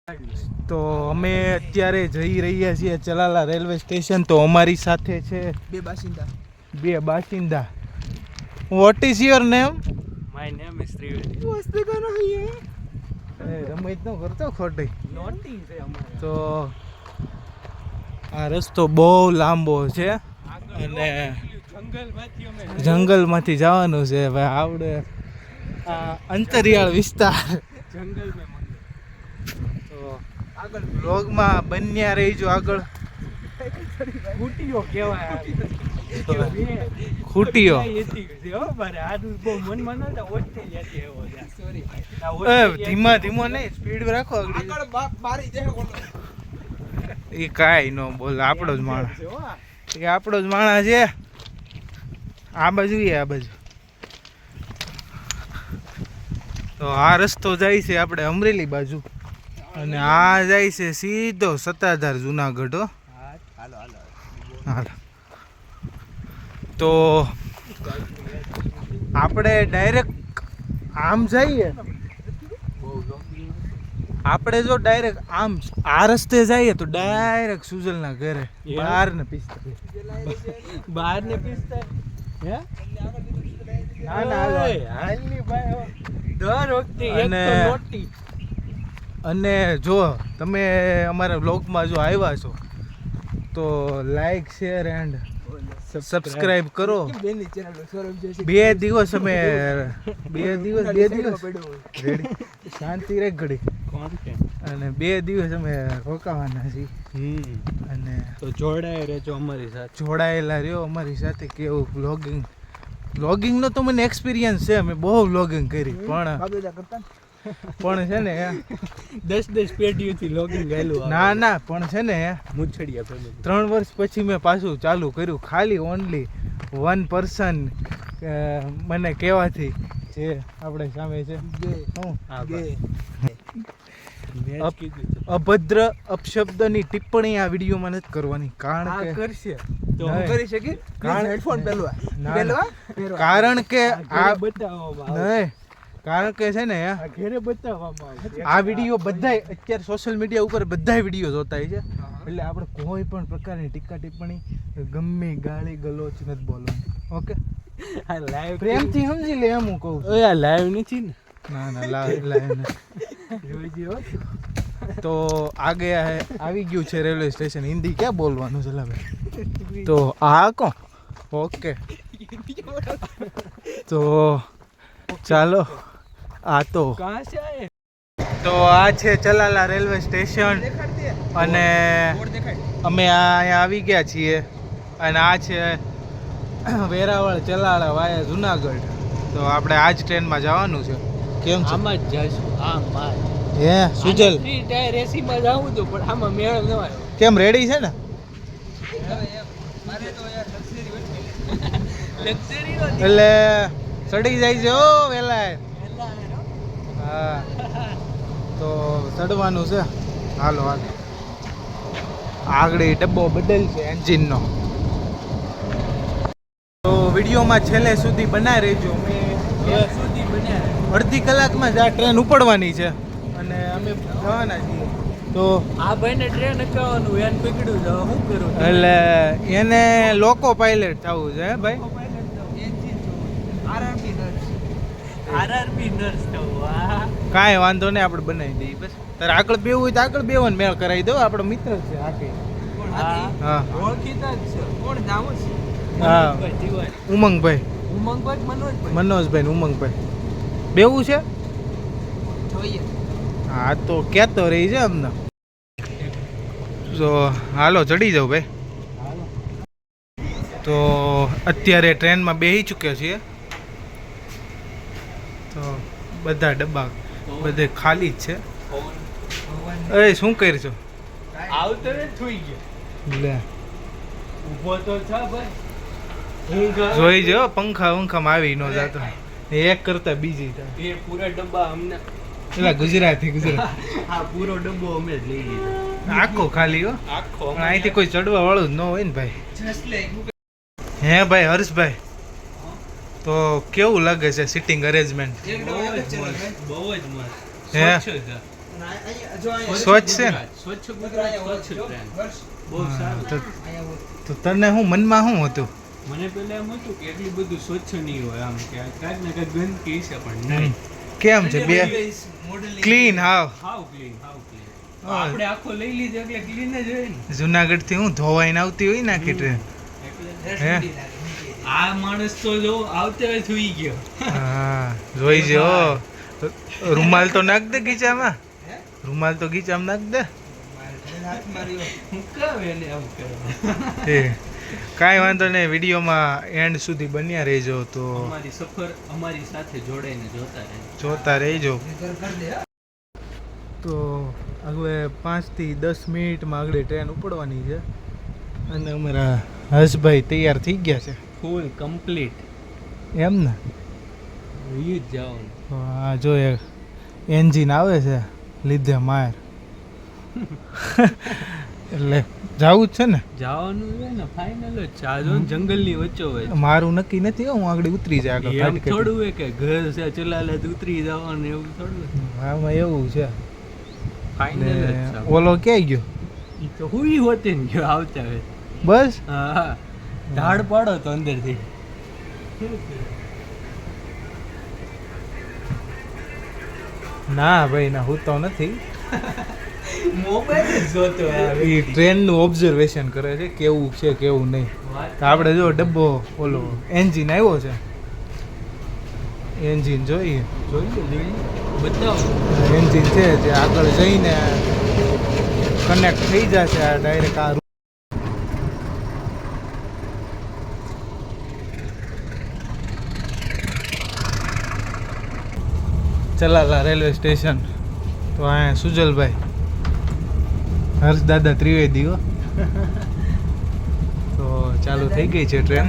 તો અમે અત્યારે જઈ રહ્યા છીએ ચલાલા રેલવે સ્ટેશન. તો અમારી સાથે છે બે બાસિંદા. What is your name? My name is Trivedi. મસ્ત ગાનો હે એ રમત નો કરતો ખોટી નોટી છે અમારે. તો આ રસ્તો બહુ લાંબો છે અને જંગલમાંથી જવાનું છે ભાઈ. આવડે આ અંતરિયાળ વિસ્તાર જંગલ મેં તો આગળ બ્લોગમાં બન્યા રહીજો. આગળ ખૂટીઓ કહેવાય. ખૂટીઓ ધીમા ધીમો નહીં, સ્પીડ રાખો. એ કાંઈ ન બોલ, આપણો જ માણસ, એ આપણો જ માણસ છે. આ બાજુ આ બાજુ. તો આ રસ્તો જાય છે આપણે અમરેલી બાજુ અને આ જાય છે સીધો સત્તાધાર જુનાગઢ. હાલો તો આપણે ડાયરેક્ટ આમ જઈએ. આપણે જો ડાયરેક્ટ આમ આ રસ્તે જઈએ તો ડાયરેક્ટ સુજલના ઘરે 12:45. 12:45 હે? ના હાલની ભાઈ દર વખતે એક તો નોટી. અને જો તમે અમારા બ્લોગમાં જો આવ્યા છો તો લાઈક શેર એન્ડ સબસ્ક્રાઇબ કરો. 2 દિવસ અમે 2 દિવસ રેડી શાંતિ રે ઘડી અને 2 દિવસ અમે રોકાવાના છીએ. અને તો જોડાય રહેજો અમારી સાથે, જોડાયેલા રહ્યો અમારી સાથે. કેવું વ્લોગિંગ નો તો મને એક્સપિરિયન્સ છે. અમે બહુ વ્લોગિંગ કરી પણ છે ને 10 પેઢીઓથી લોગિંગ ગયેલું. ના પણ છે ને મુછડિયા ફેમિલી 3 વર્ષ પછી મેં પાછું ચાલુ કર્યું. ખાલી ઓનલી 1 પર્સન મને કહેવાથી જે આપણે સામે છે અભદ્ર અપશબ્દની ટિપ્પણી આ વિડીયોમાં નથી કરવાની. કારણ કે કરશે તો હું કરી શકી. હેડફોન કારણ કે આ બતાવવામાં નહીં, કારણ કે છે ને ઘરે બતાવવામાં આ વિડીયો બધાય અત્યારે સોશિયલ મીડિયા ઉપર બધાય વિડીયો જોતા હોય છે. એટલે આપણે કોઈ પણ પ્રકારની ટીકા ટિપ્પણી ગમે ગાળી ગલોચ નથી બોલવાની. ઓકે, આ લાઈવ પ્રેમથી સમજી લે એમ હું કહું છું. ઓય આ લાઈવ નથી ને. ના લાઈવ જોઈજો. તો આગે આવી ગયું છે રેલવે સ્ટેશન. હિન્દી ક્યાં બોલવાનું છે લાવે. તો આ કો ઓકે. તો ચાલો આ તો આ છે ચલાલા રેલવે સ્ટેશન અને અમે અહીંયા આવી ગયા છીએ. અને આ છે વેરાવળ ચલાલા વાયા જુનાગઢ. તો આપણે આ જ ટ્રેનમાં જવાનું છે. કેમ છે? આમાં જ જઈશું. આમાં હે સુજલ ફ્રી ટાયર એસીમાં જાવું તો પણ આમાં મેળ ન આવ્યો. કેમ રેડી છે ને? એટલે ચડી જાય છે ઓ વેલા. હા તો ચડવાનું છે. હાલો આગળ ડબ્બો બદલશે એન્જિનનો. તો વિડીયોમાં છેલ્લે સુધી બનાવી રહેજો. અડધી કલાકમાં જ આ ટ્રેન ઉપડવાની છે અને અમે જવાના છીએ. તો આ ભાઈને ટ્રેન અટકાવવાનું એન પકડ્યું છે. શું કરું? એટલે એને લોકો પાયલટ થવું છે ભાઈ. આરઆરબી નર્સ થવું. કાંઈ વાંધો નહીં, આપણે બનાવી દઈએ. બસ તારે આગળ બેવું હોય તો આગળ બેવાનો મેળ કરાવી દો. આપણો મિત્ર છે આકે. હા ઓળખીતા જ છે. કોણ નામ છે? હા ઉમંગભાઈ. ઉમંગભાઈ મનોજભાઈ ઉમંગભાઈ બેવું છે. જોઈએ. હા તો કહેતો રહી છે અમને. તો હાલો ચડી જાવ ભાઈ. તો અત્યારે ટ્રેનમાં બેસી ચૂક્યા છીએ. તો બધા ડબ્બા બધે ખાલી જ છે. અરે શું કરશો? આવતો ને થોઈ ગયો. લે ઊભો તો છે ભાઈ. જોઈ જો પંખામાં આવી ન જતો. એક કરતા બીજી એ પૂરા ડબ્બા અમને પેલા ગુજરાતી આ પૂરો ડબ્બો અમે જ લઈ લીધો. આખો ખાલી હો. આખો અહીંથી કોઈ ચડવા વાળું જ ન હોય ને ભાઈ. હે ભાઈ હર્ષભાઈ, તો કેવું લાગે છે સિટિંગ અરેન્જમેન્ટ? બહુ જ મસ્ત. હે સ્વચ્છ છે ને? સ્વચ્છ ગુજરાત સ્વચ્છ ટ્રેન બહુ હા, સારું. તો તને હું મનમાં શું હતું? મને પેલા એમ હતું કે એટલું બધું સ્વચ્છ નહીં હોય આમ કે કાંઈક ને કાંઈક ગંદકી છે પણ નહીં. કેમ છે બે ક્લીન હાવ હાવ ક્લીન હાવ ક્લીન. હા. આપણે આખો લઈ લીધો એટલે ક્લીન જ હોય ને. જુનાગઢ થી હું ધોવાઈને આવતી હોય ને આખી ટ્રેન. એટલે હે આ માણસ તો જો આવતે હોય સુઈ ગયો. હા જોઈ જો રૂમાલ તો નાખ દે ગીચામાં. રૂમાલ તો ગીચામાં નાખ દે. હું કામ એને આમ કરવા. એ કાંઈ વાંધો નહીં, વિડીયોમાં એન્ડ સુધી બન્યા રહેજો તો અમારી સફર અમારી સાથે જોડાઈને જોતા રહે. જોતા રહેજો. તો હવે 5 થી 10 મિનિટમાં આગળ ટ્રેન ઉપડવાની છે અને અમારા હર્ષભાઈ તૈયાર થઈ ગયા છે ફૂલ કમ્પ્લીટ એમ ને. યુ જ જવાનું. તો આ જો એન્જિન આવે છે લીધે માર એટલે જવું જ છે ને. જવાનું છે ને ફાઇનલ જ છે. આ જો ને જંગલની વચ્ચો હોય. મારું નક્કી નથી હો, હું આગળ ઉતરી જાય આગળ એમ ફાટ કરી. થોડું હોય કે ઘર છે ચલાલે તો ઉતરી જવાનું એવું થોડું. આમાં એવું છે. ફાઇનલ જ ને છે. ઓલો ક્યાંય ગયો? ઈ તો હુઈ હોતે ને ગયો આવતા હોય. બસ હા ધાડ પાડો તો અંદરથી. ના ભાઈ ના, હું તો નથી. મોબાઈલ જ જોતો એ ટ્રેનનું ઓબ્ઝર્વેશન કરે છે કેવું છે કેવું નહીં. તો આપણે જો ડબ્બો ઓલો એન્જિન આવ્યો છે, એન્જિન જોઈએ. બતાવો. એન્જિન છે જે આગળ જઈને કનેક્ટ થઈ જશે આ ડાયરેક્ટ આ ચલાલા રેલવે સ્ટેશન. તો અહીંયા સુજલભાઈ હર્ષદાદા ત્રિવેદીઓ. તો ચાલુ થઈ ગઈ છે ટ્રેન.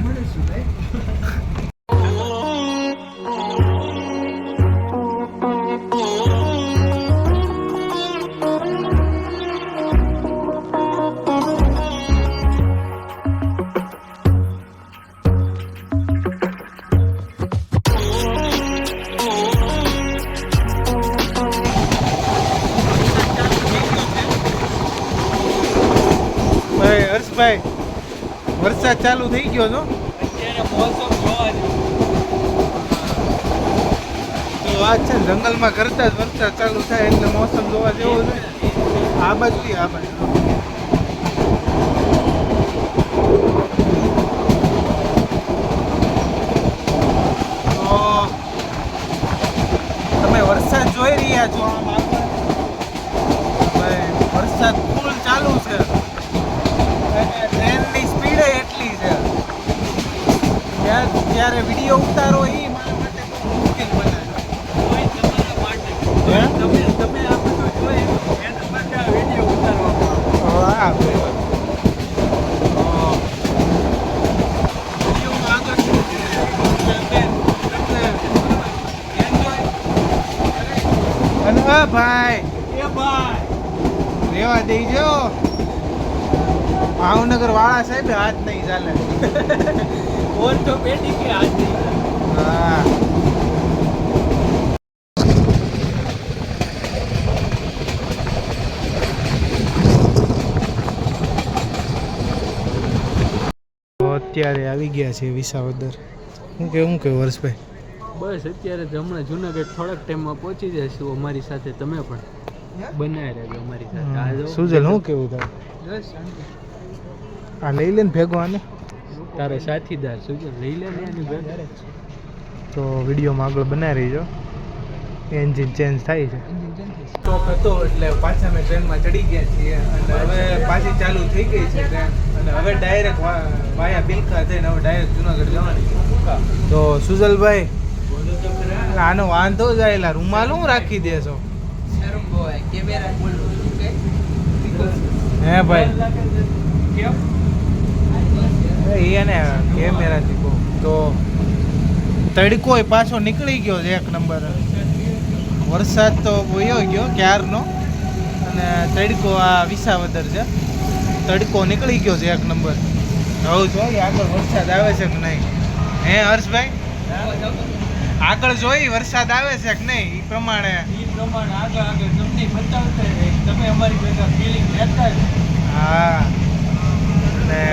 ભાઈ હર્ષભાઈ વરસાદ ચાલુ થઈ ગયો છો. અત્યારે મોસમ જોવા જેવું. તો વાત છે ને, જંગલમાં કરતા જ વરસાદ ચાલુ થાય એટલે મોસમ જોવા જેવો છે. આ બાજુ આ બાજુ તો તમે વરસાદ જોઈ રહ્યા છો આમ આગળ. ભાઈ વરસાદ ફૂલ ચાલુ છે અને ટ્રેનની સ્પીડ એટલી છે. જ્યારે વિડીયો ઉતારો એ મારા માટે બહુ મુશ્કેલ બને છે. કોઈ તમારા માટે. હે? તમે આ બધું જોઈ એના માટે આ વિડીયો ઉતારવામાં આવે. હા ભાઈ. વિડીયોમાં આગળ શું છે? અને હા ભાઈ એ ભાઈ રેવા દેજો. ભાવનગર વાળા સાહેબ હાથ નહીં ચાલે. ઓર્થોપેડિક કે આજ હા તો અત્યારે આવી ગયા છે વિસાવદર. હું કે વર્ષભાઈ? બસ અત્યારે જ હમણાં જુનાગઢ થોડાક ટાઈમમાં પહોંચી જઈશું. અમારી સાથે તમે પણ બનાવી રહેજો અમારી સાથે. આ જો સુજલ શું કેવું તારે? બસ શાંતિ. આ લઈ લે ને ભેગો આને. તારો સાથીદાર સુજલ લઈ લે ને એની ભેગા. તો વિડીયોમાં આગળ બનાવી રહીજો. એન્જિન ચેન્જ થાય છે. સ્ટોપ હતો એટલે પાછા અમે ટ્રેનમાં ચડી ગયા છીએ અને હવે પાછી ચાલુ થઈ ગઈ છે ટ્રેન અને હવે ડાયરેક્ટ વાયા બિલખા થઈને હવે ડાયરેક્ટ જુનાગઢ જવાની. તો સુજલભાઈ આનો વાંધો જાય એલા રૂમાલ હું રાખી દેશો? હે ભાઈ કેમ એને કેમેરાથી કહું તો તડકો પાછો નીકળી ગયો છે એક નંબર. વરસાદ તો વયો ગયો ક્યારનો અને તડકો આ વિસાવદર છે. તડકો નીકળી ગયો છે એક નંબર. હવે જોઈએ આગળ વરસાદ આવે છે કે નહીં. હે હર્ષભાઈ આગળ જોઈ વરસાદ આવે છે કે નહીં એ પ્રમાણે પ્રમાણે આગળ આગળ તમને બતાવતા રહે. તમે અમારી ભેગા ફિલિંગ લેતા જ. હા અને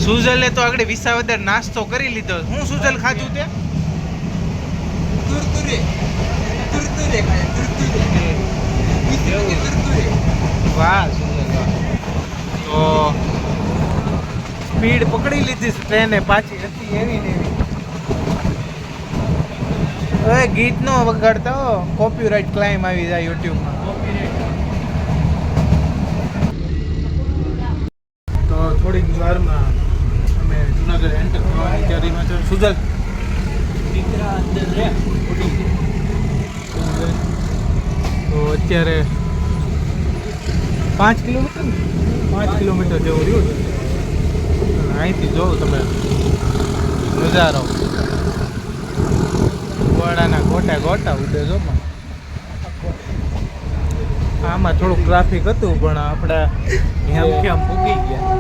સુજલે તો આગળ વિસાવદર નાસ્તો કરી લીધો. હું સુજલ ખાધું તે તુરતુરે ખાય તુરતુરે. વાહ સુજલ વાહ. તો સ્પીડ પકડી લીધી ટ્રેને પાછી હતી એવી ને એવી. હવે ગીત નો વગાડતા હો, કોપીરાઇટ ક્લાઇમ આવી જાય યુટ્યુબમાં. તો થોડીક વારમાં અમે જુનાગઢ એન્ટર થવાની તૈયારીમાં છે. સુજલ દીકરા અંદર રે ઉડી ગઈ. તો અત્યારે 5 કિલોમીટર ને 5 કિલોમીટર જેવું રહ્યું છે. અને અહીંથી જોઉં તમે નજારો ગોળાના ગોટા ગોટા ઉડે જો પણ. આમાં થોડુંક ટ્રાફિક હતું પણ આપણે એમ કેમ પૂગી ગયા.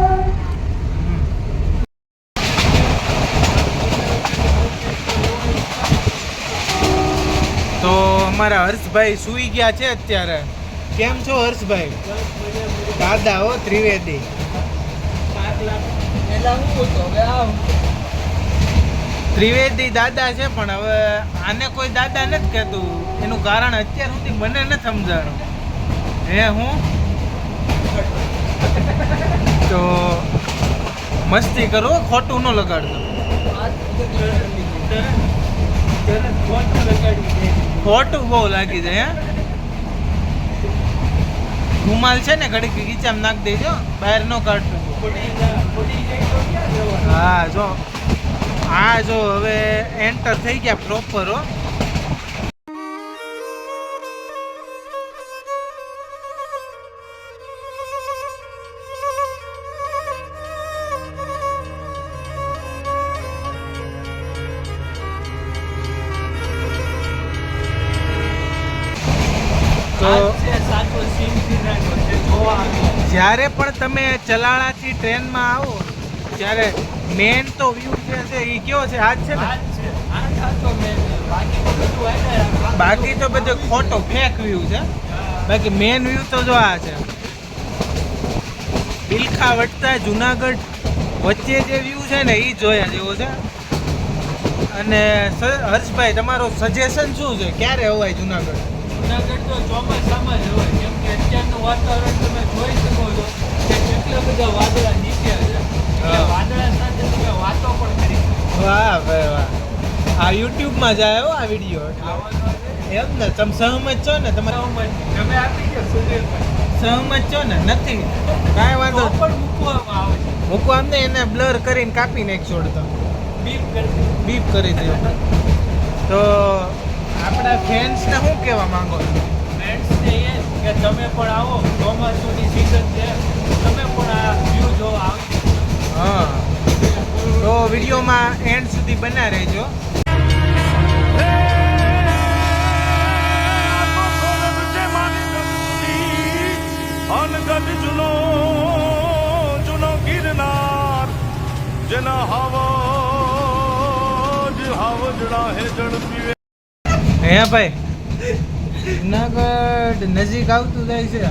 તો અમારા હર્ષભાઈ સૂઈ ગયા છે અત્યારે. કેમ છો હર્ષભાઈ? દાદા હો ત્રિવેદી. ત્રિવેદી દાદા છે પણ હવે આને કોઈ દાદા નથી કહેતું. એનું કારણ અત્યાર સુધી મને નથી સમજાણું. હે હું તો મસ્તી કરો, ખોટું ન લગાડતો. ખોટું બહુ લાગી જાય. હે રૂમાલ છે ને ઘડીક ગીચામાં નાખી દેજો, બહાર ન કાઢતો. હા જો આ જો હવે એન્ટર થઈ ગયા પ્રોપર હો. તો જ્યારે પણ તમે ચલાળાથી ટ્રેનમાં આવો ત્યારે મેન તો વ્યૂ જે છે એ કયો છે? આજ છે ને. બાકી તો બધો ખોટો ફેક વ્યૂ છે. બાકી મેન વ્યૂ તો જો આ છે. બિલખા વટતા જુનાગઢ વચ્ચે જે વ્યૂ છે ને એ જોયા જેવો છે. અને હર્ષભાઈ તમારો સજેશન શું છે? ક્યારે અવાય જુનાગઢ? જુનાગઢ તો ચોમાસામાં જ હોય, કેમ કે અત્યારનું વાતાવરણ તમે જોઈ શકો છો કે કેટલા બધા વાદળા નીચે છે. એટલે વાદળા સાથે તમે વાતો પણ કરી શકો. વાહ ભાઈ વાહ. આ યુટ્યુબમાં જાય હો આ વિડીયો. એમ ને તમે સહમત છો ને? તમે તમે આપી દો સુધીરભાઈ. સહમત છો ને? નથી કાંઈ વાંધો તો પણ મૂકવામાં આવે છે. મૂકવા અમને એને બ્લર કરીને કાપી નાખશો તો બીપ કરી દો. તો આપણા ફેન્સને શું કહેવા માંગો? ફ્રેન્ડ્સને એ કે તમે પણ આવો, ચોમાસુની સીઝન છે, તમે પણ આ વ્યૂ જોવા આવી. હા તો વિડીયોમાં એન્ડ સુધી બના રહેજો. જુનો ગિરનાર જેના હાવજડા હે જળ પીવે. હે ભાઈ જુનાગઢ નજીક આવતું જાય છે.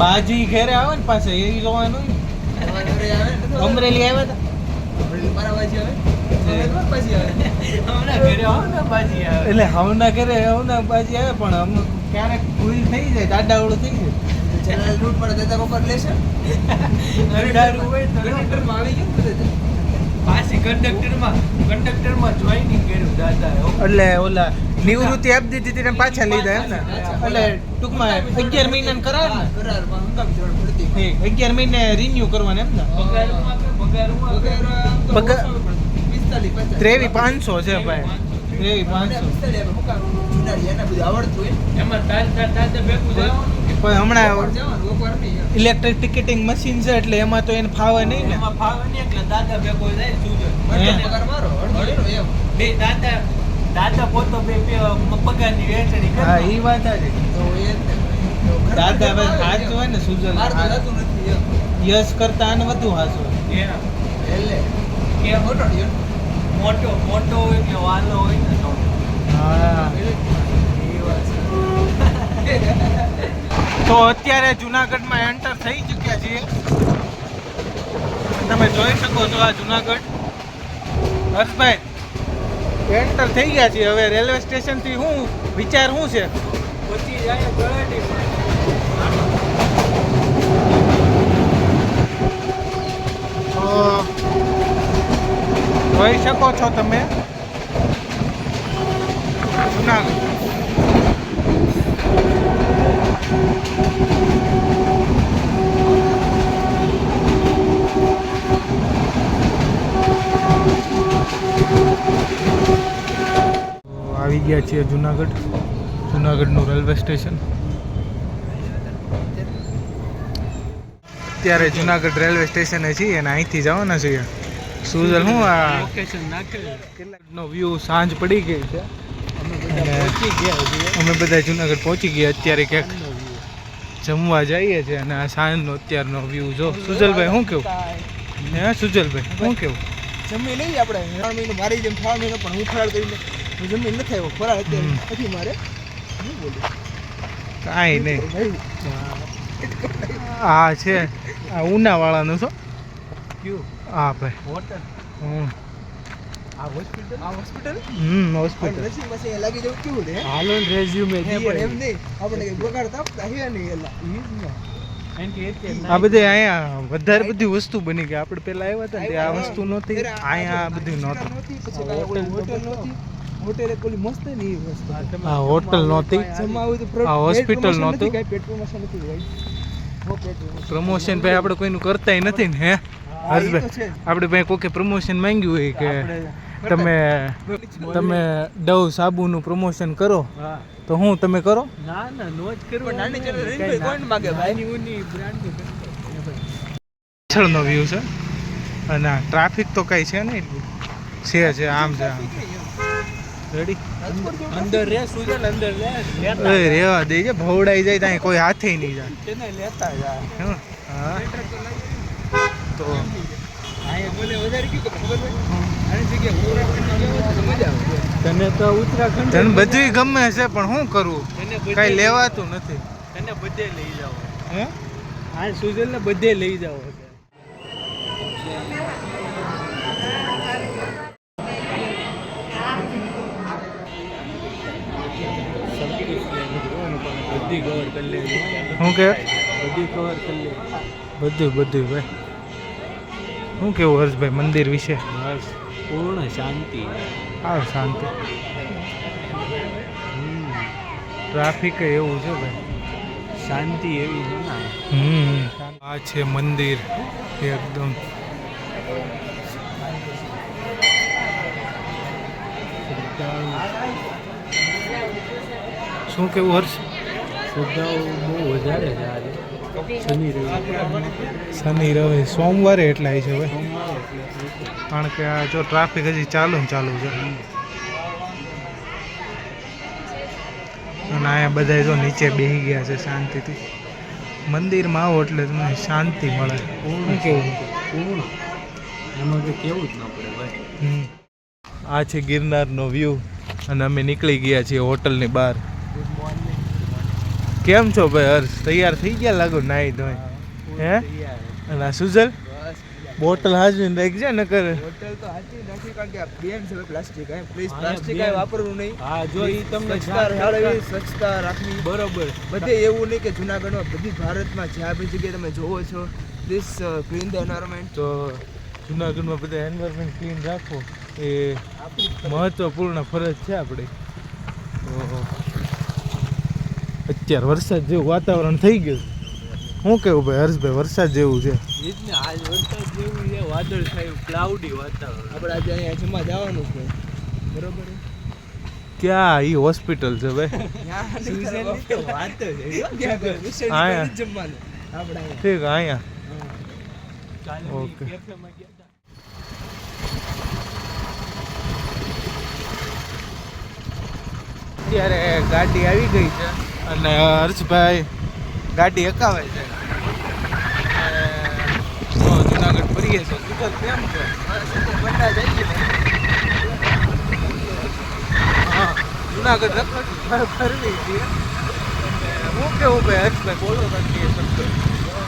બાજી ઘેરે આવે ને પાસે એ જોવાનું. અમરેલી આવ્યા હતા એટલે હવના ઘરે હવના બાજી આવે પણ અમુક ક્યારેક ભૂલ થઈ જાય, દાડાવડું થઈ જાય. રૂટ પર દાદા બપોર લેશે પાછી કંડક્ટરમાં જોઈનિંગ કર્યું દાદા. એટલે ઓલા નિવૃત્તિ આપી દીધી હતી ને પાછા લીધા એમ ને. એટલે ટૂંકમાં 11 મહિનાનું કરાર ને. 11 મહિને રિન્યુ કરવાનું એમ ને. પગાર 23,500 છે ભાઈ. 23,500 એમાં દાદા ભેગું જવાનું પણ હમણાં ઇલેક્ટ્રિક ટિકિટિંગ મશીન છે એટલે એમાં તો એને ફાવે નહીં ને. એમાં ફાવે નહીં એટલે દાદા ભેગો જાય સુજો. બે દાદા પોતો બે પગારની વહેંચણી કરે. હા એ વાત છે. તો એ દાદા ભાઈ હાચું હોય ને સુજલ યસ કરતા આને વધુ હાચું હોય. મોટો હોય એટલે વાલો હોય ને તો. હા તો અત્યારે જુનાગઢમાં એન્ટર થઈ ચૂક્યા છીએ. તમે જોઈ શકો છો આ જુનાગઢ. હર્ષભાઈ એન્ટર થઈ ગયા છીએ. હવે રેલવે સ્ટેશનથી શું વિચાર શું છે? પછી જાય ગળાડી. તો જોઈ શકો છો તમે જુનાગઢ. આવી ગયા છીએ જુનાગઢનું રેલવે સ્ટેશન. અત્યારે જુનાગઢ રેલવે સ્ટેશને છીએ અને અહીંથી જવાના છીએ. સુજલ શું આ લોકેશન નાખે. નો વ્યૂ સાંજ પડી ગઈ છે. અમે બધા જુનાગઢ પહોંચી ગયા. અત્યારે ક્યાંક જમવા જઈએ છીએ અને આ સાંજનો અત્યારનો વ્યૂ જો. સુજલભાઈ શું કેવું? હે સુજલભાઈ શું કેવું? જમી લઈએ આપણે 3 મહિનો મારી જેમ 3 મહિનો પણ હું ફરાળ કરીને હું જમીન નથી આવ્યો ફરાળ અત્યારે નથી મારે શું બોલું કાંઈ નહીં. આ છે આ ઉનાવાળાનું છો. ક્યું હા ભાઈ હોટલ હમ આ હોસ્પિટલ હોસ્પિટલ નર્સિંગ પાસે લાગી જવું કેવું છે હાલો રેઝ્યુમે હે પણ એમ નહીં આપણે કઈ બગાડ આપતા હે નહીં એલા આ બધે અહીંયા વધારે બધી વસ્તુ બની ગઈ. આપણે પેલા આવ્યા હતા ને આ વસ્તુ નહોતી. અહીંયા આ બધું નહોતું. પછી કાંઈ હોટલ નહોતી હોટેલ એક ઓલી મસ્ત ને એ વસ્તુ આ હોટલ નહોતી. જમવા હોય તો આ હોસ્પિટલ નહોતું. કઈ પેટ પ્રમોશન નથી ભાઈ હો પેટ promotion. પ્રમોશન ભાઈ આપણે કોઈનું કરતાય નથી ને. હે હા, ઈ તો છે જ. આપણે ભાઈ કોકે પ્રમોશન માંગ્યું હોય કે તમે ડવ સાબુનું પ્રમોશન કરો હા. તો હું તમે કરો? ના નો જ કરવું. પણ નાની ચેનલ રીલ કોણ માગે ભાઈ પાછળનો વ્યૂ છે અને આ ટ્રાફિક તો કઈ છે નહીં એટલું. છે આમ છે આમ રેડી. અંદર રે સુજલ અંદર રે ઓય રેવા દેજે. ભવડાઈ જાય ત્યાં કોઈ હાથે નહીં જાય. તેને લેતા જાય હં? હા તો અહીંયા મને વધારે કયું કે ખબર હોય આની જગ્યાએ ઉત્તરાખંડ જેવો તો મજા આવે તને તો ઉત્તરાખંડ તને બધું ગમે છે પણ શું કરવું? તને કઈ લેવાતું નથી. તને બધે લઈ જાવ. હે હા સુજલ ને બધે લઈ જાવ. બધી કવર કરી લેજો. શું કે બધી કવર કરી લેજો. બધું ભાઈ. શું કેવું હર્ષભાઈ મંદિર વિશે? બસ પૂર્ણ શાંતિ. આવ શાંતિ. ટ્રાફિક એવું છે ભાઈ. શાંતિ એવી છે ને. આ છે મંદિર એકદમ. શું કેવું હર્ષ? શ્રદ્ધાઓ બહુ વધારે છે આજે. શનિ રવિ સોમવારે એટલા છે ભાઈ. કારણ કે આ જો ટ્રાફિક હજી ચાલુ છે. અને અહીંયા બધા જો નીચે બેસી ગયા છે શાંતિથી. મંદિરમાં આવો એટલે તમને શાંતિ મળે. શું કેવું? પૂર્ણ એમાં તો કેવું જ ન પડે ભાઈ. આ છે ગિરનારનો વ્યૂ અને અમે નીકળી ગયા છીએ હોટલની બહાર. કેમ છો ભાઈ હર્ષ? તૈયાર થઈ ગયા લાગો નાઈ ધોઈ? હે અને આ સુજલ બોટલ હાજવીને રાખજે નકર. હોટેલ તો હાચી નથી કારણ કે આ બેન છે પ્લાસ્ટિક પ્લીઝ પ્લાસ્ટિક કાંઈ વાપરવું નહીં. હા જો ઈ તમને સ્વચ્છતા જાળવવી સ્વચ્છતા રાખવી બરોબર. બધે એવું નહીં કે જુનાગઢમાં બધી ભારતમાં જ્યાં બધી જગ્યાએ તમે જોવો છો પ્લીઝ ક્લીન ધ એન્વાયરમેન્ટ. તો જુનાગઢમાં બધા એન્વાયરમેન્ટ ક્લીન રાખવો એ મહત્વપૂર્ણ ફરજ છે આપણી. તો અત્યારે વરસાદ જેવું વાતાવરણ થઈ ગયું. શું કેવું ભાઈ હર્ષભાઈ? વરસાદ જેવું છે. ઈ જ ને આજ વરસાદ જેવું છે. વાદળ થયું ક્લાઉડી વાતાવરણ. આપણે આજે અહીંયા જમવા જવાનું છે બરોબર ક્યાં ઈ હોસ્પિટલ છે ભાઈ? સ્વિટ્ઝરલેન્ડ તો વાત જ છે આયા. જમવાનું આપણે અહીંયા. ઠીક અહીંયા કાલે ઓકે. કેફેમાં ગયા હતા. અત્યારે ગાડી આવી ગઈ છે અને હર્ષભાઈ ગાડી હકાવે છે. તો જુનાગઢ ફરીએ છે. સુગર કેમ છે? બંધા જાય છે હા, જુનાગઢ ફરવી છીએ. હું કેવું ભાઈ હર્ષભાઈ બોલો નથી શબ્દ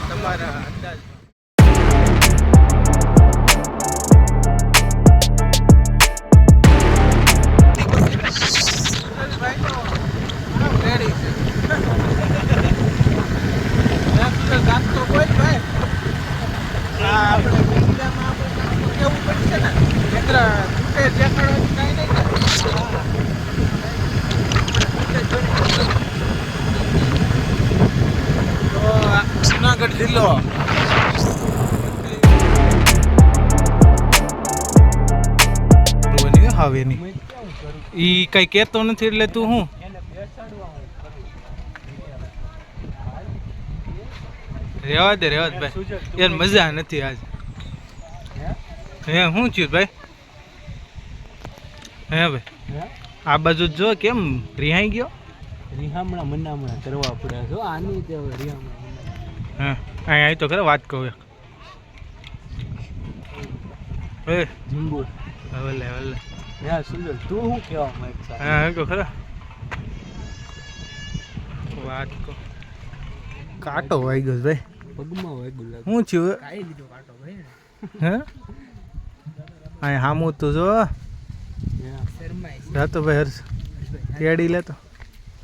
તમારા અંદાજ. જુનાગઢ જિલ્લો હવે નહીં ઈ કઈ કેતો નથી એટલે તું હું રેવા દે ભાઈ યાર મજા નથી આજ. હે શું થયું ભાઈ? હે ભાઈ આ બાજુ જો કેમ રિહાઈ ગયો? રિહામણા મનામણા કરવા પડે જો આની તે રિહામણા. હા અહીં તો ખરે વાત કહું એ જીંબુ વલ્લે વલ્લે યા સુંદર તું શું કહેવા માંગતા? હા કહો ખરા વાત કહો. કાંટો વાઈ ગયો ભાઈ. પગમાં વાગ્યું લાગે. શું થયું? કાઈ લીધો કાંટો ભાઈ હે અહીં હામું તો જો શરમાય છે. જાતો ભાઈ હર્ષ તેડી લે તો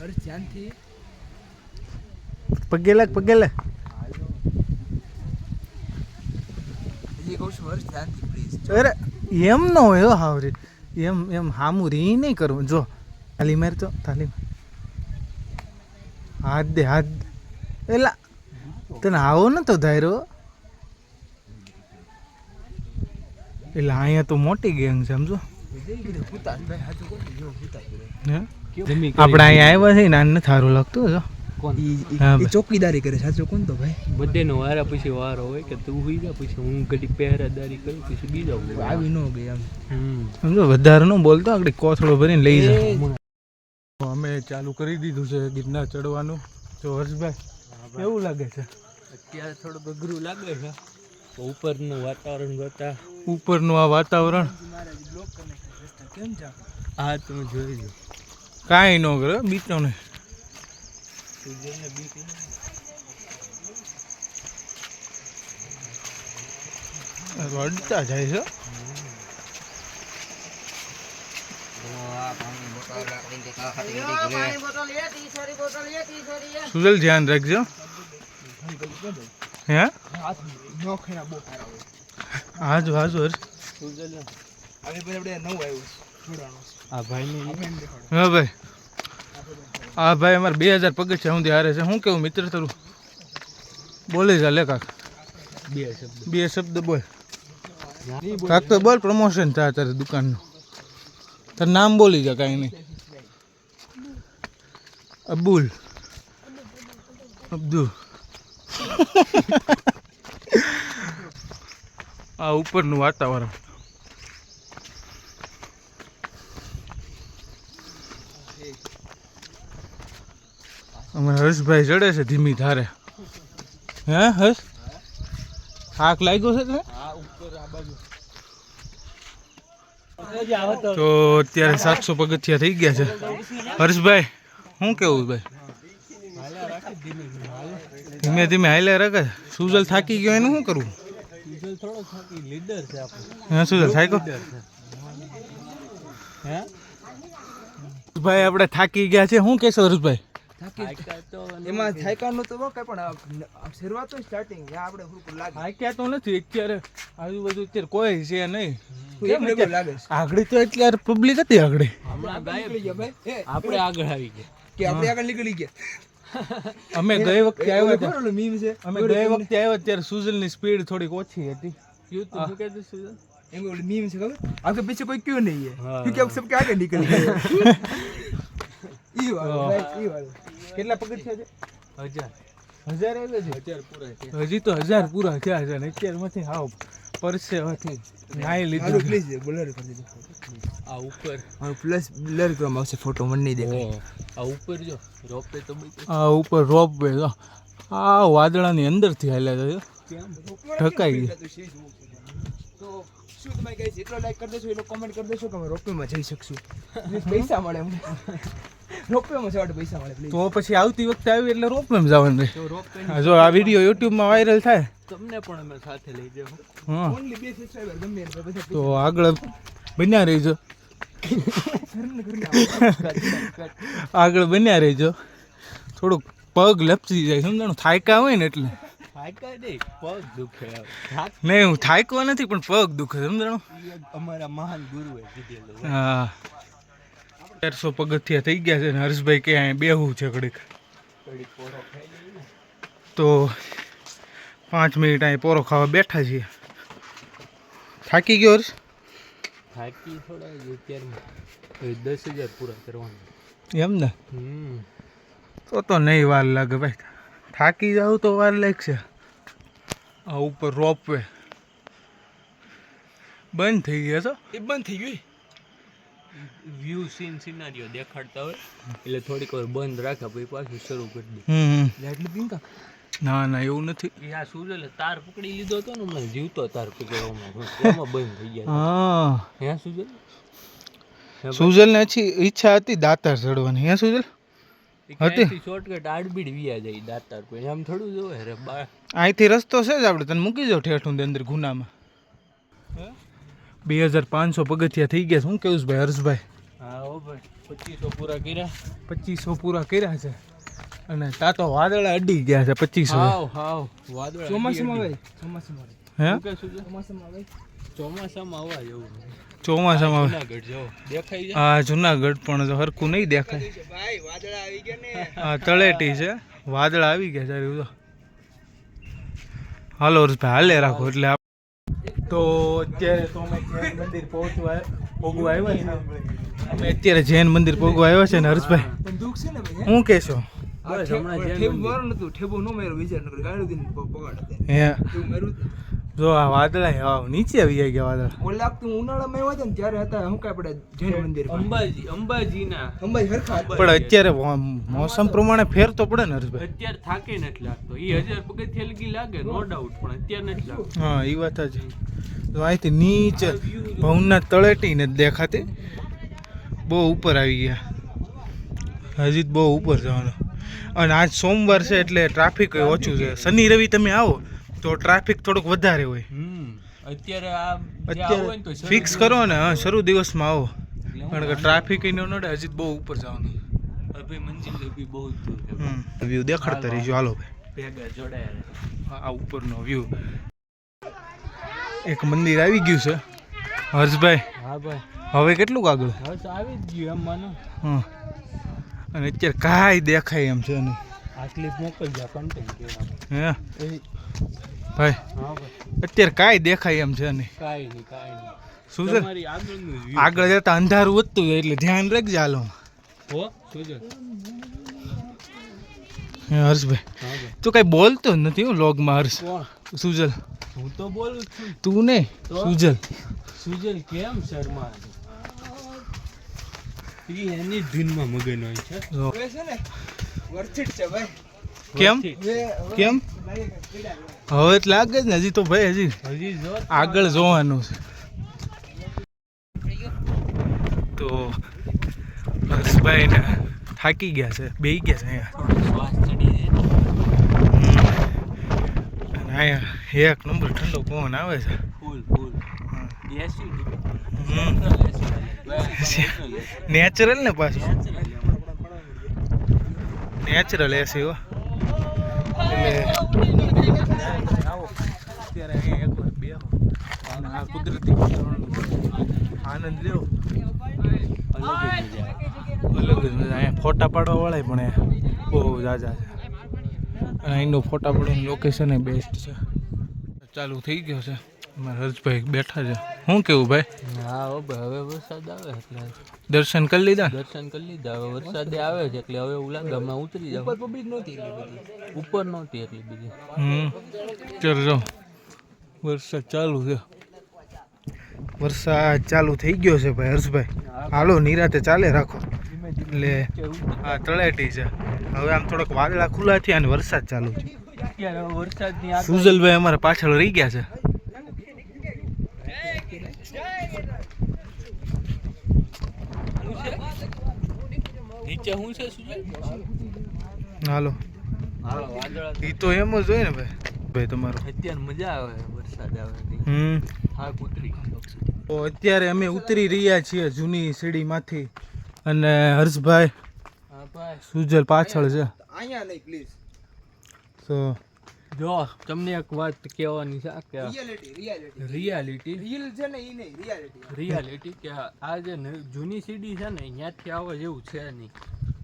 હર્ષ ધ્યાનથી પગે લાગ હજી કહું છું હર્ષ ધ્યાનથી પ્લીઝ. અરે એમ ન હોય હો હાવરી એમ હામું રી નહીં કરવું. જો તાલી માર તો તાલી હાથ દે એલા તને આવો ને તો ધાયરો એટલે અહીંયા તો મોટી ગેંગ છે સમજો. ભૂતાસ ભાઈ હાથું કોણ જો ભૂતાસ હે જમી આપણે અહીંયા આવ્યા છે ને આને નથી સારું લાગતું જો. કોણ હા ઈ ચોકીદારી કરે સાચો કોણ તો ભાઈ બર્થડે નો વારા પછી વારો હોય કે તું હુઈ જા પછી હું ઘડી પહેરાદારી કરું પછી બીજા આવી ન ગઈ આમ સમજો વધારે ન બોલતો આગળ કોથળો ભરીને લઈ જાય. અમે ચાલુ કરી દીધું છે ગિરનાર ચડવાનું. તો હર્ષભાઈ કેવું લાગે છે? અત્યારે થોડું અઘરું લાગે છે ઉપરનું વાતાવરણ જોતા. ઉપરનું આ વાતાવરણ કેમ જા આ તમે જોઈ લો કાંઈ ન કરે બીતો ને સૂર્યને બીક રડતા જાય છે. સુજલ ધ્યાન રાખજો. હે નોખેના બહુ સારા હોય. હાજો હર્ષ. સૂર્યને આવી પછી આપણે નવું આવ્યું જોડાણો આ ભાઈને હા ભાઈ હા ભાઈ અમારે 2000 પગથિયા સુધી હારે છે. શું કેવું મિત્ર તારું? બોલે જા લે કાક બે શબ્દ બોલ કાક તો બોલ. પ્રમોશન થાય તારે દુકાનનું. તારું નામ બોલી જા કાંઈ નહીં. અબ્દુલ આ ઉપરનું વાતાવરણ અમે હર્ષભાઈ ચડે છે ધીમી ધારે. હે હર્ષ થાક લાગ્યો છે તને? તો અત્યારે 700 પગથિયા થઈ ગયા છે. હર્ષભાઈ શું કેવું ભાઈ? ધીમે ધીમે હાલ્યા રાખે. સુજલ થાકી ગયો એનું શું કરવું? થોડો થાકી લીડર છે આપણો. હા સુજલ થાક્યો હે ભાઈ આપણે થાકી ગયા છે. શું કહેશો હર્ષભાઈ? એમાં થાયકાનું તો કઈ પણ શરૂઆત તો સ્ટાર્ટિંગ આપણે થોડું લાગે થાક્યા તો નથી અત્યારે. આજુબાજુ અત્યારે કોઈ છે નહીં. કેમ એવું લાગે છે આગળ તો અત્યારે પબ્લિક હતી આગળ. હમણાં ગાયબ નીકળી ગયા ભાઈ આપણે આગળ આવી ગયા કે આપણે આગળ નીકળી ગયા. અમે ગઈ વખતે આવ્યા હતા. ખરો મીમ છે અમે ગઈ વખતે આવ્યા ત્યારે સુજલની સ્પીડ થોડીક ઓછી હતી. क्यों तुम कहते सुजन एंगे बोले मीम से खबर आपके पीछे कोई क्यों नहीं है हाँ। क्योंकि आप सबके आगे निकल गए ई वाला भाई ई वाला કેટલા પગથિયા છે? 1000 1000 આવ્યા છે. 1000 પૂરા છે હજી તો 1000 પૂરા થયા છે ને અત્યારમાંથી હાવ પરસેવાથી નાઈ हेलो લીધું. प्लीज ब्लर कर दीजिए आ ऊपर और प्लस ब्लर करो माउस से फोटो मन नहीं देगा आ ऊपर जो रोप पे तो भाई આ ઉપર રોપ વે આ વાદળાની અંદરથી હાલ્યા છે ઢકાઈ ગયું. તો શું તમે કઈ જેટલો લાઈક કરી દેશો એટલો કોમેન્ટ કરી દેશો કે અમે રોપવેમાં જઈ શકશું પૈસા મળે અમને રોપવેમાં જવા પૈસા મળે પ્લીઝ તો પછી આવતી વખતે આવી એટલે રોપવેમાં જવાનું રહે. હા, જો આ વિડીયો યુટ્યુબમાં વાયરલ થાય તમને પણ અમે સાથે લઈ જાવ. હા ઓનલી 2 સબસ્ક્રાઇબર ગમે એટલે બધા તો આગળ બન્યા રહીજો, આગળ બન્યા રહીજો. થોડુંક પગ લપસી જાય સમજાણું, થાયકા હોય ને એટલે. થાક્યા નહીં, પગ દુખે. નહીં હું થાયકો નથી પણ પગ દુખે સમજાણું. અમારા મહાન ગુરુએ કીધેલું. હા 400 પગથિયા થઈ ગયા છે ને હર્ષભાઈ કે અહીંયા બેહવું છે ઘડીક. તો 5 મિનિટ અહીં પોરો ખાવા બેઠા છીએ. થાકી ગયો હર્ષ? થાકી થોડા અત્યારમાં 10,000 પૂરા કરવાના. એમ ને? તો નહીં વાર લાગે ભાઈ. થાકી જાવ તો વાર લાગશે. આ ઉપર રોપવે બંધ થઈ ગયા છો. એ બંધ થઈ ગયું વ્યૂ સિનારીઓ દેખાડતા હોય એટલે થોડીક વાર બંધ રાખે પછી પાછું શરૂ કરી દે. એટલે પીંકા ના ના એવું નથી. એ આ સુજલે તાર પકડી લીધો હતો ને હમણાં જીવતો તાર પકડવામાં એમાં બંધ થઈ ગયા. હા હે સુજલ? સુજલ ને ઈચ્છા હતી દાતાર ચડવાની. હે સુજલ? હતી શોર્ટકટ આડબીડ વિયા જાય દાતાર કોઈ આમ થોડું જોવે રે બા. અહીંથી રસ્તો છે જ, આપણે તને મૂકી જાવ ઠેઠ ઊંધી અંદર ગુનામાં. 2500 પગથિયા થઈ ગયા. શું કેવું ભાઈ હર્ષભાઈ? હા હો ભાઈ 2500 પૂરા કર્યા. 2500 પૂરા કર્યા છે અને તા તો વાદળા અડી ગયા છે 2500. હાવ વાદળ ચોમાસામાં આવે ચોમાસામાં હે ચોમાસામાં આવે ચોમાસામાં આવવા જેવું. ચોમાસામાં જુનાગઢ જો દેખાઈ જાય. હા જુનાગઢ પણ જો હરખું નહીં દેખાય. ભાઈ વાદળા આવી ગયા ને હા તળેટી છે, વાદળા આવી ગયા સારી તો. હાલો હર્ષભાઈ હાલે રાખો એટલે તો અત્યારે તો અમે જૈન મંદિર પોગવા આવ્યા છે. અમે અત્યારે જૈન મંદિર પોગવા આવ્યા છે ને હર્ષભાઈ પણ દુઃખ છે ને ભાઈ શું કહેશો? બસ હમણાં ઠેબુ મારું નતું ઠેબુ નો મેરો વિચાર ન કર્યો ગાડું દીને પગાડ હે એવું મેરું જો આ વાદળા હાવ નીચે આવી ગયા વાદળા. ઓલા વખતે ઉનાળામાં આવ્યા હતા ને ત્યારે હતા શું કાંઈ આપણે જૈન મંદિર અંબાજીના અંબાઈ હરખા હતા. પણ અત્યારે મોસમ પ્રમાણે ફેર તો પડે ને હર્ષભાઈ. અત્યારે થાકે નથી લાગતો. એ 1000 પગથિયા લગી લાગે નો ડાઉટ, પણ અત્યારે નથી લાગતો. હા એ વાત જ. તો અહીંથી નીચે ભવના તળેટી ને દેખાતી બહુ ઉપર આવી ગયા. હજી બહુ ઉપર જવાનું. અને આજ સોમવાર છે એટલે ટ્રાફિક ઓછું છે. શનિ રવિ તમે આવો તો ટ્રાફિક થોડુંક વધારે હોય. અત્યારે આ અત્યારે ફિક્સ કરો ને, હા શરૂ દિવસમાં આવો કારણ કે ટ્રાફિક ન નડે. હજી બહુ ઉપર જવાનું. અભી મંજિલ બી બહુ દૂર છે. વ્યૂ દેખાડતા રહીજો. હાલો ભાઈ ભેગા જોડાયા. આ ઉપરનો વ્યૂ. એક મંદિર આવી ગયું છે હર્ષભાઈ. હા ભાઈ હવે કેટલું આગળ? હવે તો આવી જ ગયું એમ માનો. હા અને અત્યારે કાંઈ દેખાય એમ છે નહીં. આ ક્લિપ મોકલજો કન્ટેન્ટ કેવા. હે હા ભાઈ ભાઈ અત્યારે કાંઈ દેખાય એમ છે નહીં. કાઈ નહીં. શું છે તમારી આગળનું વ્યૂ આગળ જતા અંધારું વધતું જાય એટલે ધ્યાન રાખજે. હાલો હો સુજલ. હે હર્ષભાઈ હા ભાઈ તું કઈ બોલતો જ નથી હું લોગમાં. હર્ષ કોણ? સુજલ હું તો બોલું છું. તું ને તો? સુજલ સુજલ કેમ શર્મા? એની ધૂનમાં મગન હોય છે. જો. હવે છે ને વર્થિટ છે ભાઈ. કેમ હવે કેમ હવે જ લાગે જ ને. હજી તો ભાઈ હજી હજી જો આગળ જોવાનું છે. તો હર્ષભાઈ ને થાકી ગયા છે, બેહી ગયા છે અહીંયા. શ્વાસ ચડી જાય. અને અહીંયા એક નંબર ઠંડો પવન આવે છે. ફૂલ એસી નેચરલ ને પાછું નેચરલ એસી હો. એટલે આવો અત્યારે અહીંયા એકવાર બેહો અને આ કુદરતી આનંદ લેવો. અલગ જ મજા. અહીંયા ફોટા પાડવા વાળા પણ બહુ જાજા છે. અને અહીંનું ફોટા પાડવાનું લોકેશન એ બેસ્ટ છે. ચાલુ થઈ ગયો છે. અમારા હર્ષભાઈ બેઠા છે. શું કેવું ભાઈ? હા હો ભાઈ હવે વરસાદ આવે એટલે દર્શન કરી લીધા? દર્શન કરી લીધા. હવે વરસાદ આવે છે એટલે હવે એવું લાગે હમણાં ઉતરી જાવ. ઉપર પબ્લિક નહોતી એટલી બધી. ઉપર નહોતી એટલી બધી. ચાલો જો વરસાદ ચાલુ છે. વરસાદ ચાલુ થઈ ગયો છે ભાઈ હર્ષભાઈ. હાલો નિરાતે ચાલે રાખો. એટલે આ તળેટી છે હવે આમ થોડોક વાદળા ખુલ્લા થયા અને વરસાદ ચાલુ છે. અત્યારે હવે વરસાદની આગાહી. સુજલભાઈ અમારા પાછળ રહી ગયા છે. નીચે શું છે સુજલ? હાલો હા વાદળા. એ તો એમ જ હોય ને ભાઈ તમારું. અત્યારે મજા આવે વરસાદ આવે. હા કૂતરી. તો અત્યારે અમે ઉતરી રહ્યા છીએ જૂની સીડીમાંથી અને હર્ષભાઈ હા ભાઈ સુજલ પાછળ છે. અહીંયા નહીં પ્લીઝ. તો જો તમને એક વાત કહેવાની છે કે રિયાલિટી રિયાલિટી રિયલ છે ને ઈ નહીં રિયાલિટી. રિયાલિટી કે આ જે જૂની સીડી છે ને અહીંયાથી આવે જેવું છે નહીં.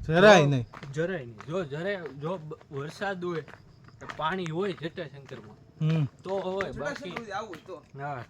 જરાય નહીં. જરાય નહીં. જો વરસાદ હોય તો પાણી હોય જટાશંકરમાં તો હોય બાકી આવું તો હા.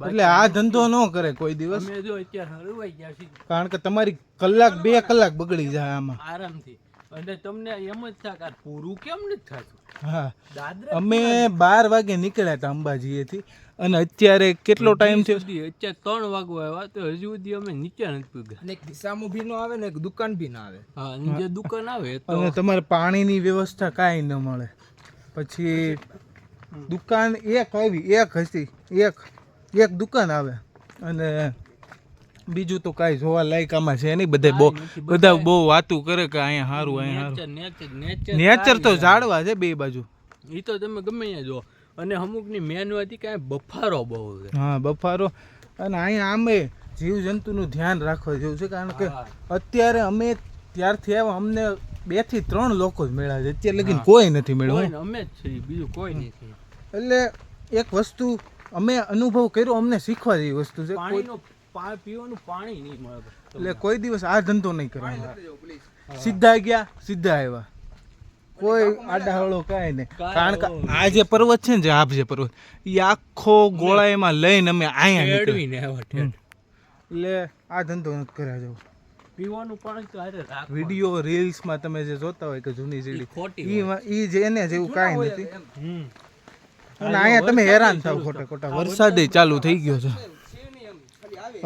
એટલે આ ધંધો ન કરે કોઈ દિવસ, અમે જો અત્યારે હળવાઈ ગયા છીએ કારણ કે તમારી કલાક 2 કલાક બગડી જાય આમાં. આરામથી. અને તમને એમ જ થાય કે આ પૂરું કેમ નથી થતું. હા, દાદરા અમે 12 વાગે નીકળ્યા હતા અંબાજીએથી અને અત્યારે કેટલો ટાઈમ થયો? અત્યારે 3 વાગવા આવ્યા તો હજુ સુધી અમે નીચે નથી પૂગ્યા. અને એક દિશામાં ભી ન આવે ને એક દુકાન ભી ના આવે. હા અને જે દુકાન આવે તો અને તમારે પાણીની વ્યવસ્થા કાંઈ ન મળે. પછી દુકાન એક આવી, એક હતી, એક દુકાન આવે અને બીજું તો કાંઈ જોવા લાયક આમાં છે નહીં. બધા બહુ વાતું કરે કે અહીંયા સારું, અહીંયા સારું. નેચર તો ઝાડવા છે બે બાજુ. એ તો તમે ગમે ત્યાં જો. અને અમુકની મેન વાત ઈ કાંઈ બફારો બહુ છે. હા, બફારો. અને અહીંયા આમે જીવજંતુનું ધ્યાન રાખવા જેવું છે, કારણ કે અત્યારે અમે ત્યારથી આવ્યા અમને 2 થી 3 લોકો જ મળ્યા છે. અત્યારે લગીને કોઈ નથી મળ્યું. અમે જ છીએ, બીજું કોઈ નથી. એટલે એક વસ્તુ અમે અનુભવ કર્યો, અમને શીખવા જેવી વસ્તુ છે. પાણીનું પીવાનું પાણી નહીં મળે. એટલે કોઈ દિવસ આ ધંધો નહીં કરવાનો. સીધા ગયા, સીધા આવ્યા, કોઈ આડાહળો કાંઈ નહીં. કારણ કે આ જે પર્વત છે ને, જે આપ જે પર્વત, એ આખો ગોળાઈમાં લઈને અમે અહીંયા નીકળીને એટલે આ ધંધો નથી કર્યા જવું. પીવાનું પાણી તો હારે રાખ. વિડીયો રીલ્સમાં તમે જે જોતા હોય કે જૂની સીડી, ખોટી ઈ જે એને જેવું કાંઈ નથી. હમ. અને અહીંયા તમે હેરાન થાવ ખોટા. વરસાદ ચાલુ થઈ ગયો છે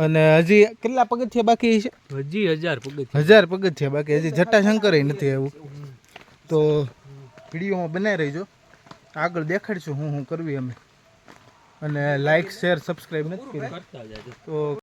અને હજી કેટલા પગથિયા બાકી છે? હજી 1000 પગથિયાં. 1000 પગથિયા બાકી. હજી જટાશંકર નથી આવ્યું. તો વિડીયોમાં બનાવી રહીજો, આગળ દેખાડશું હું કરવી અમે. અને લાઈક શેર સબસ્ક્રાઈબ નથી કરી કરતા જાજો. તો